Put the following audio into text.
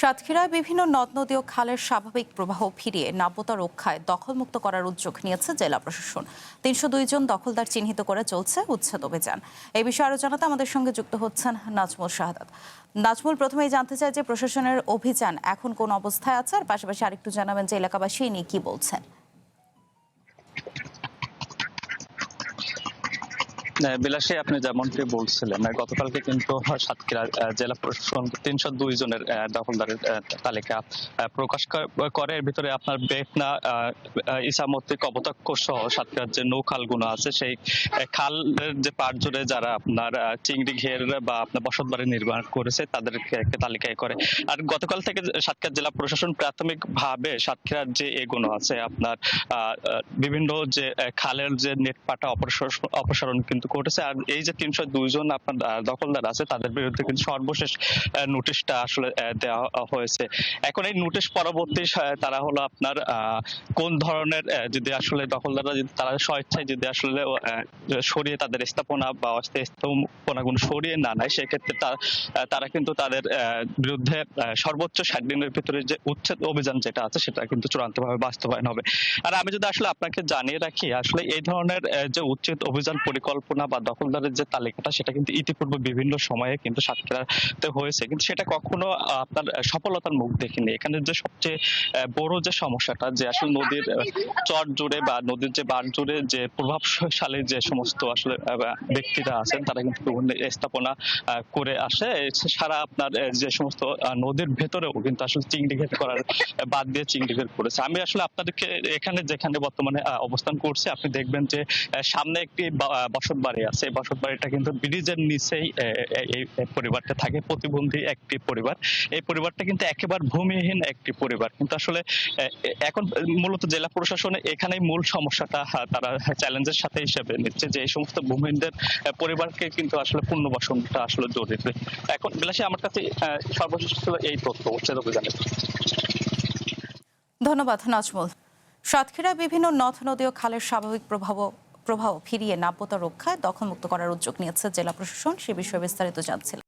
সাতক্ষীরায় বিভিন্ন নদ নদী ও খালের স্বাভাবিক প্রবাহ ফিরিয়ে নাব্যতা রক্ষায় দখলমুক্ত করার উদ্যোগ নিয়েছে জেলা প্রশাসন। ৩০২ জন দখলদার চিহ্নিত করে চলছে উচ্ছেদ অভিযান। এই বিষয়ে আরো জানাতে আমাদের সঙ্গে যুক্ত হচ্ছেন নাজমুল শাহাদাত। নাজমুল, প্রথমেই জানতে চাই যে প্রশাসনের অভিযান এখন কোন অবস্থায় আছে, আর পাশাপাশি আরেকটু জানাবেন যে এলাকাবাসী নিয়ে কি বলছেন। বিলাসী, আপনি যেমনটি বলছিলেন, গতকালকে কিন্তু সাতক্ষীরা জেলা প্রশাসন ৩০২ জনের দখলদারের তালিকা প্রকাশ করে। এর ভিতরে আপনার বেতনা, ইসামতি, কপোতাক্ষ সহ সাতক্ষীরার যে নৌখালগুলো আছে, সেই খালের যে পাড় জুড়ে যারা আপনার চিংড়ি ঘের বা আপনার বসত বাড়ি নির্মাণ করেছে তাদেরকে তালিকায় করে। আর গতকাল থেকে সাতক্ষীরা জেলা প্রশাসন প্রাথমিকভাবে সাতক্ষীরার যে এগুলো আছে আপনার বিভিন্ন যে খালের যে নেট পাটা অপসারণ কিন্তু করেছে। আর এই যে ৩০২ জন আপনার দখলদার আছে তাদের বিরুদ্ধে কিন্তু সর্বশেষ নোটিশটা আসলে দেওয়া হয়েছে। এখন এই নোটিশ পরবর্তী তারা হলো আপনার কোন ধরনের যদি আসলে দখলদাররা যদি তারা স্বেচ্ছায় যদি আসলে সরিয়ে তাদের স্থাপনা বা অস্থায়ী স্থাপনাগুলো সরিয়ে না নেয়, সেক্ষেত্রে তারা কিন্তু তাদের বিরুদ্ধে সর্বোচ্চ ৬০ দিনের ভিতরে যে উচ্ছেদ অভিযান যেটা আছে সেটা কিন্তু চূড়ান্তভাবে বাস্তবায়ন হবে। আর আমি যদি আসলে আপনাকে জানিয়ে রাখি, আসলে এই ধরনের যে উচ্ছেদ অভিযান পরিকল্পনা বা দখলদারের যে তালিকাটা সেটা কিন্তু ইতিপূর্বে বিভিন্ন সময়ে কিন্তু সাতক্ষীরাতে হয়েছে, কিন্তু সেটা কখনো আপনার সফলতার মুখ দেখেনি। এখানে যে সবচেয়ে বড় যে সমস্যাটা, যে আসলে নদীর চর জুড়ে বা নদীর যে বাঁধ জুড়ে যে প্রভাবশালী যে সমস্ত আসলে ব্যক্তিরা আছেন তারা কিন্তু বিভিন্ন স্থাপনা করে আসে। সারা আপনার যে সমস্ত নদীর ভেতরেও কিন্তু আসলে চিংড়ি ঘের করার বাদ দিয়ে চিংড়ি ঘের করেছে। আমি আসলে আপনাদেরকে এখানে যেখানে বর্তমানে অবস্থান করছি, আপনি দেখবেন যে সামনে একটি বসত বাড়ি আছে। বসত বাড়িটা কিন্তু ব্রিজের নিচেই এই পরিবারটা থাকে, প্রতিবন্ধী একটি পরিবার। এই পরিবারটা কিন্তু একেবারে ভূমিহীন একটি পরিবার। কিন্তু আসলে এখন মূলত জেলা প্রশাসনে এখানেই মূল সমস্যাটা তারা চ্যালেঞ্জের সাথে হিসেবে নিচ্ছে, যে এই সমস্ত ভূমিহীনদের পরিবারকে কিন্তু আসলে পুনর্বাসনটা আসলে জরুরি। এখন বিলাসী, আমার কাছে সর্বশেষ ছিল এই তথ্য উচ্ছেদ অভিযানের। ধন্যবাদ নাজমুল। সাতক্ষীরায় বিভিন্ন নদ নদী ও খালের স্বাভাবিক প্রবাহ ফিরিয়ে নাব্যতা রক্ষায় দখলমুক্ত করার উদ্যোগ নিয়েছে জেলা প্রশাসন। সে বিষয়ে বিস্তারিত জানছিলেন।